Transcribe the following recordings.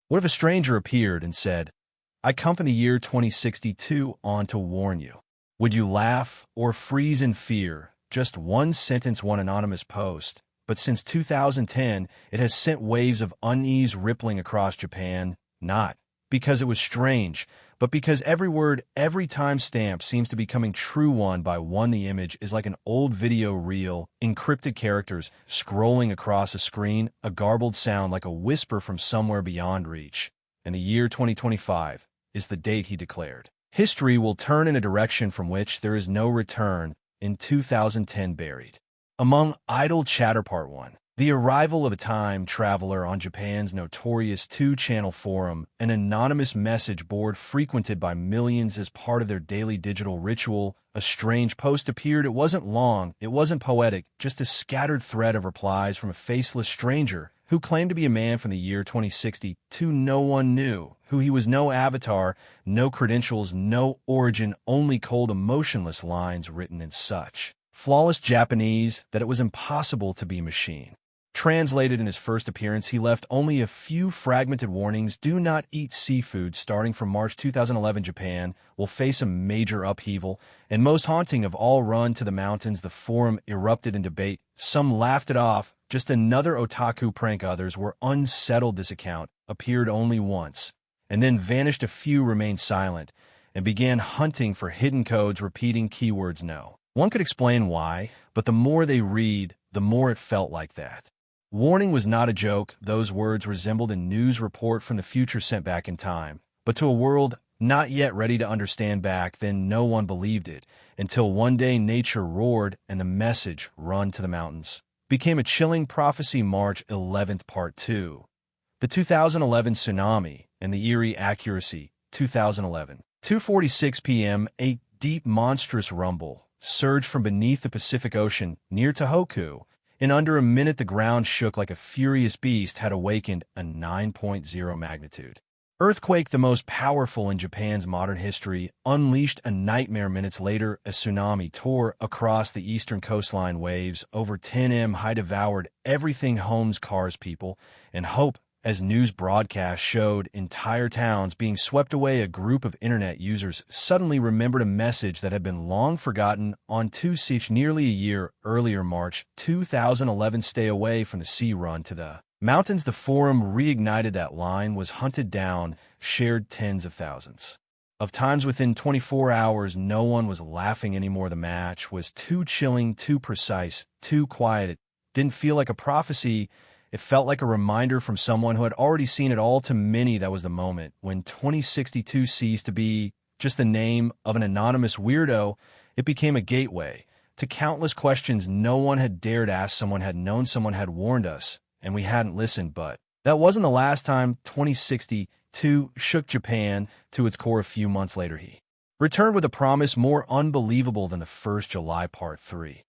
What if a stranger appeared and said, "I come from the year 2062 on to warn you"? Would you laugh or freeze in fear? Just one sentence, one anonymous post. But since 2010, it has sent waves of unease rippling across Japan, not because it was strange, but because every word, every timestamp seems to be coming true one by one. The image is like an old video reel, encrypted characters scrolling across a screen, a garbled sound like a whisper from somewhere beyond reach. And the year 2025 is the date he declared. History will turn in a direction from which there is no return. In 2010 buried. Among idle chatter. Part 1. The arrival of a time traveler on Japan's notorious two-channel forum, an anonymous message board frequented by millions as part of their daily digital ritual. A strange post appeared. It wasn't long, it wasn't poetic, just a scattered thread of replies from a faceless stranger who claimed to be a man from the year 2062. No one knew who he was. No avatar, no credentials, no origin, only cold, emotionless lines written in such flawless Japanese that it was impossible to be machine. Translated in his first appearance, he left only a few fragmented warnings. Do not eat seafood. Starting from March 2011, Japan will face a major upheaval, and most haunting of all, run to the mountains. The forum erupted in debate. Some laughed it off, just another otaku prank. Others were unsettled. This account appeared only once, and then vanished. A few remained silent and began hunting for hidden codes, repeating keywords. No one could explain why, but the more they read, the more it felt like that. Warning was not a joke. Those words resembled a news report from the future sent back in time, but to a world not yet ready to understand. Back then, no one believed it, until one day nature roared and the message, "Run to the mountains," became a chilling prophecy. March 11th, Part 2. The 2011 tsunami and the eerie accuracy. 2011. 2:46 p.m. A deep, monstrous rumble surged from beneath the Pacific Ocean near Tohoku. In under a minute, the ground shook like a furious beast had awakened. A 9.0 magnitude earthquake, the most powerful in Japan's modern history, unleashed a nightmare. Minutes later, a tsunami tore across the eastern coastline. Waves over 10 m high devoured everything: homes, cars, people, and hope. As news broadcasts showed entire towns being swept away, a group of internet users suddenly remembered a message that had been long forgotten. On Tuesday, nearly a year earlier, March 2011, "Stay away from the sea, run to the mountains." The forum reignited. That line was hunted down, shared tens of thousands of times within 24 hours. No one was laughing anymore. The match was too chilling, too precise, too quiet. It didn't feel like a prophecy. It felt like a reminder from someone who had already seen it all. To many, that was the moment when 2062 ceased to be just the name of an anonymous weirdo. It became a gateway to countless questions no one had dared ask. Someone had known, someone had warned us, and we hadn't listened. But that wasn't the last time 2062 shook Japan to its core. A few months later, he returned with a promise more unbelievable than the first. July, Part 3.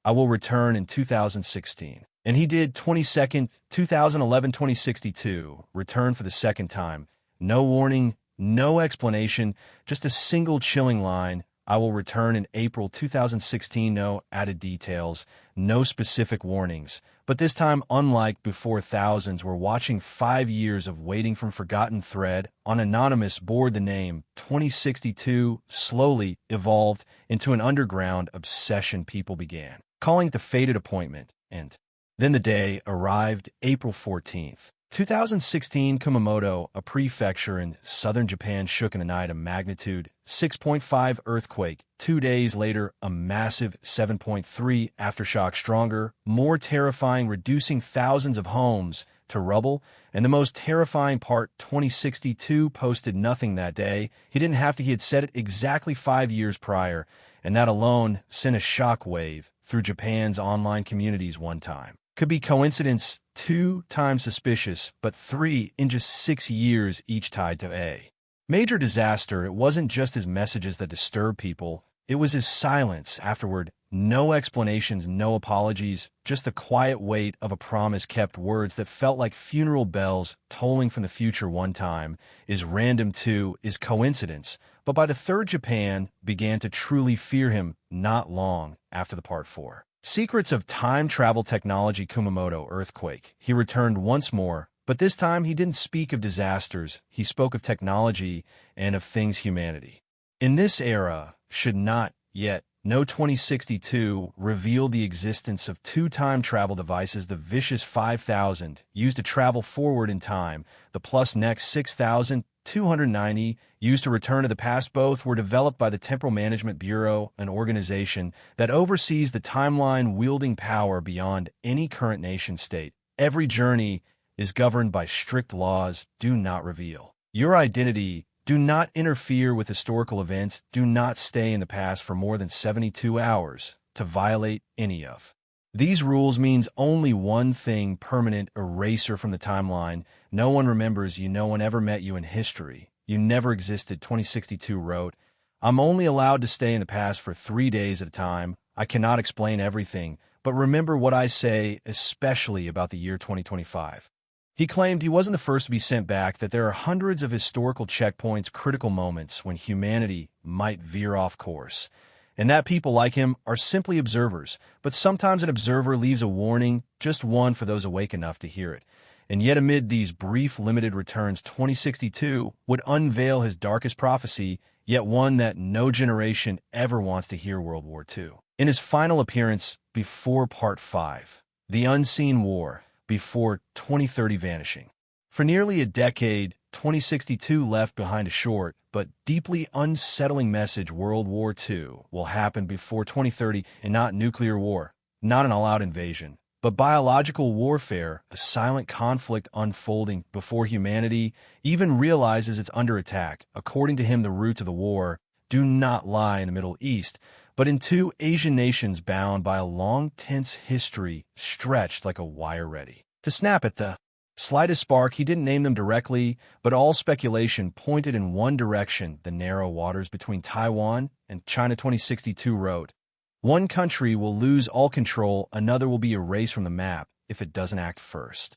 "I will return in 2016. And he did. 22nd, 2011, 2062. Returned for the second time. No warning, no explanation, just a single chilling line. "I will return in April 2016. No added details, no specific warnings. But this time, unlike before, thousands were watching. 5 years of waiting from forgotten. Thread on anonymous board. The name 2062 slowly evolved into an underground obsession. People began calling it the fated appointment. And then the day arrived. April 14th, 2016. Kumamoto, a prefecture in southern Japan, shook in the night. A magnitude 6.5 earthquake. 2 days later, a massive 7.3 aftershock, stronger, more terrifying, reducing thousands of homes to rubble. And the most terrifying part, 2062 posted nothing that day. He didn't have to. He had said it exactly 5 years prior, and that alone sent a shockwave through Japan's online communities. One time could be coincidence, 2 times suspicious, but 3 in just 6 years, each tied to a major disaster. It wasn't just his messages that disturbed people, it was his silence afterward. No explanations, no apologies, just the quiet weight of a promise kept. Words that felt like funeral bells tolling from the future. One time is random, 2 is coincidence, but by the third, Japan began to truly fear him. Not long after the Part 4. Secrets of time travel technology. Kumamoto earthquake. He returned once more, But this time he didn't speak of disasters, he spoke of technology and of things humanity. In this era, should not yet know 2062 revealed the existence of two time travel devices, the Vicious 5000, used to travel forward in time, the Plus Next 6290, used to return to the past. Both were developed by the Temporal Management Bureau, an organization that oversees the timeline, wielding power beyond any current nation-state. Every journey is governed by strict laws. Do not reveal your identity. Do not interfere with historical events. Do not stay in the past for more than 72 hours to violate any of these rules means only one thing: permanent erasure from the timeline. No one remembers you. No one ever met you in history. You never existed. 2062 wrote, I'm only allowed to stay in the past for 3 days at a time. I cannot explain everything, but remember what I say, especially about the year 2025. He claimed he wasn't the first to be sent back, that there are hundreds of historical checkpoints, critical moments when humanity might veer off course, and that people like him are simply observers. But sometimes an observer leaves a warning, just one for those awake enough to hear it. And yet amid these brief, limited returns, 2062 would unveil his darkest prophecy, yet one that no generation ever wants to hear: World War II. In his final appearance before Part 5, The Unseen War, before 2030 vanishing. For nearly a decade, 2062 left behind a short but deeply unsettling message: World War II will happen before 2030, and not nuclear war, not an all-out invasion, but biological warfare, a silent conflict unfolding before humanity even realizes it's under attack. According to him, the roots of the war do not lie in the Middle East, but in two Asian nations bound by a long, tense history stretched like a wire ready to snap at the slightest spark. He didn't name them directly, but all speculation pointed in one direction: the narrow waters between Taiwan and China. 2062 wrote, one country will lose all control, another will be erased from the map if it doesn't act first.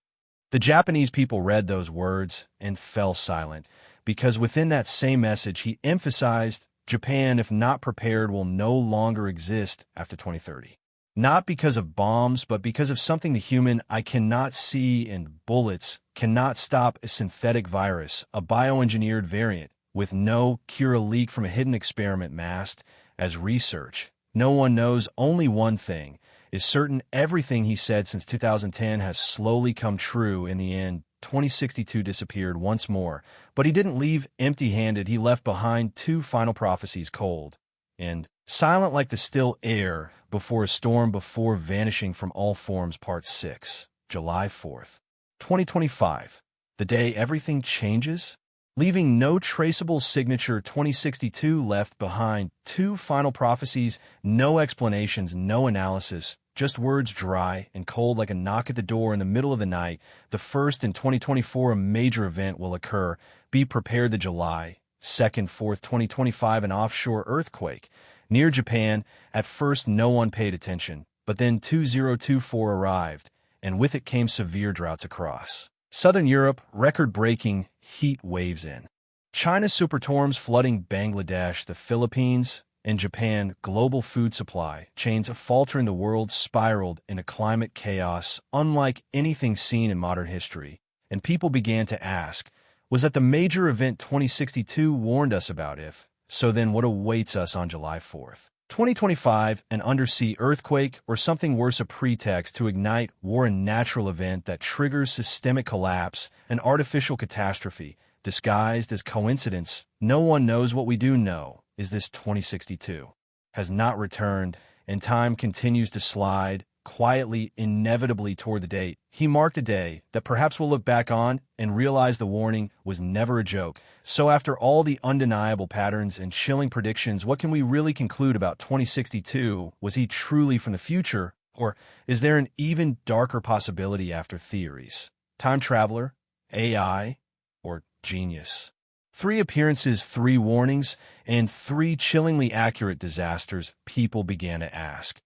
The Japanese people read those words and fell silent, because within that same message he emphasized Japan, if not prepared, will no longer exist after 2030. Not because of bombs, but because of something the human eye cannot see, and bullets cannot stop: a synthetic virus, a bioengineered variant with no cure, a leak from a hidden experiment masked as research. No one knows. Only one thing is certain: everything he said since 2010 has slowly come true. In the end, 2062 disappeared once more, but he didn't leave empty-handed. He left behind two final prophecies, cold and silent like the still air before a storm, before vanishing from all forms. Part 6, July 4th, 2025, the day everything changes, leaving no traceable signature. 2062 left behind two final prophecies, no explanations, no analysis, just words, dry and cold like a knock at the door in the middle of the night. The first in 2024, a major event will occur. Be prepared. The July 2nd, 4th, 2025, an offshore earthquake near Japan. At first, no one paid attention, but then 2024 arrived, and with it came severe droughts across southern Europe, record-breaking heat waves in China, superstorms flooding Bangladesh, the Philippines, and Japan. Global food supply chains faltering. The world spiraled into climate chaos unlike anything seen in modern history, and people began to ask, was that the major event 2062 warned us about? If so, then what awaits us on July 4th, 2025? An undersea earthquake, or something worse, a pretext to ignite war, a natural event that triggers systemic collapse, an artificial catastrophe disguised as coincidence? No one knows. What we do know is this: 2062 has not returned, and time continues to slide quietly, inevitably toward the date he marked, a day that perhaps we'll look back on and realize the warning was never a joke. So after all the undeniable patterns and chilling predictions, what can we really conclude about 2062? Was he truly from the future, or is there an even darker possibility after theories? Time traveler, AI, or genius? 3 appearances, 3 warnings, and 3 chillingly accurate disasters. People began to ask,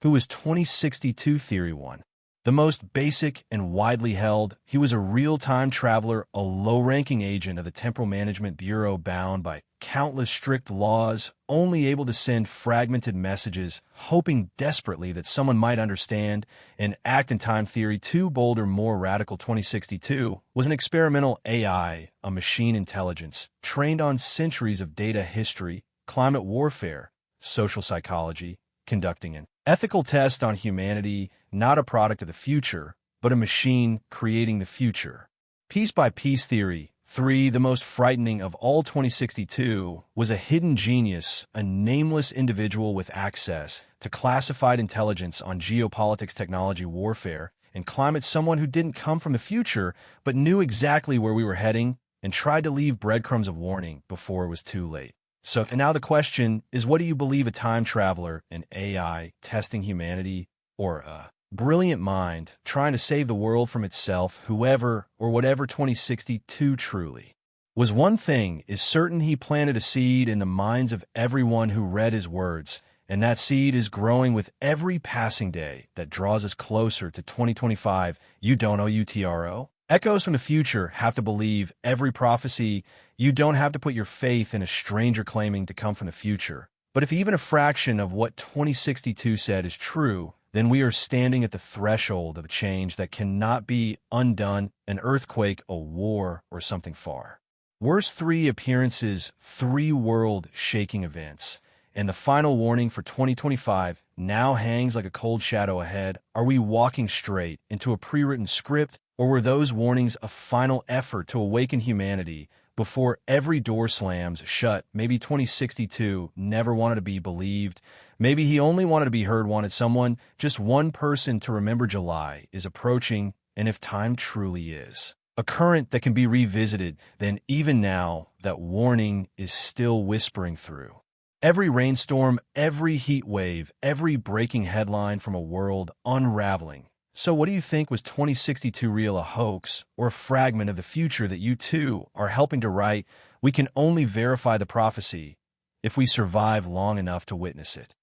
who is 2062? Theory 1. The most basic and widely held, he was a real-time traveler, a low-ranking agent of the Temporal Management Bureau bound by countless strict laws, only able to send fragmented messages, hoping desperately that someone might understand and act in time theory. Too bold or more radical. 2062 was an experimental AI, a machine intelligence, trained on centuries of data history, climate warfare, social psychology, conducting an ethical test on humanity, not a product of the future, but a machine creating the future. Piece by piece theory. 3. The most frightening of all. 2062 was a hidden genius, a nameless individual with access to classified intelligence on geopolitics, technology, warfare, and climate, someone who didn't come from the future but knew exactly where we were heading and tried to leave breadcrumbs of warning before it was too late. So now the question is, what do you believe, a time traveler, an AI testing humanity, or a brilliant mind trying to save the world from itself? Whoever or whatever 2062 truly was, one thing is certain: he planted a seed in the minds of everyone who read his words, and that seed is growing with every passing day that draws us closer to 2025. You don't know UTRO? Echoes from the future have to believe every prophecy. You don't have to put your faith in a stranger claiming to come from the future. But if even a fraction of what 2062 said is true, then we are standing at the threshold of a change that cannot be undone, an earthquake, a war, or something far worse. 3 appearances, 3 world-shaking events, and the final warning for 2025 now hangs like a cold shadow ahead. Are we walking straight into a pre-written script, or were those warnings a final effort to awaken humanity before every door slams shut? Maybe 2062 never wanted to be believed. Maybe he only wanted to be heard, wanted someone, just one person, to remember July is approaching. And if time truly is a current that can be revisited, then even now that warning is still whispering through every rainstorm, every heat wave, every breaking headline from a world unraveling. So what do you think? Was 2062 real, a hoax, or a fragment of the future that you too are helping to write? We can only verify the prophecy if we survive long enough to witness it.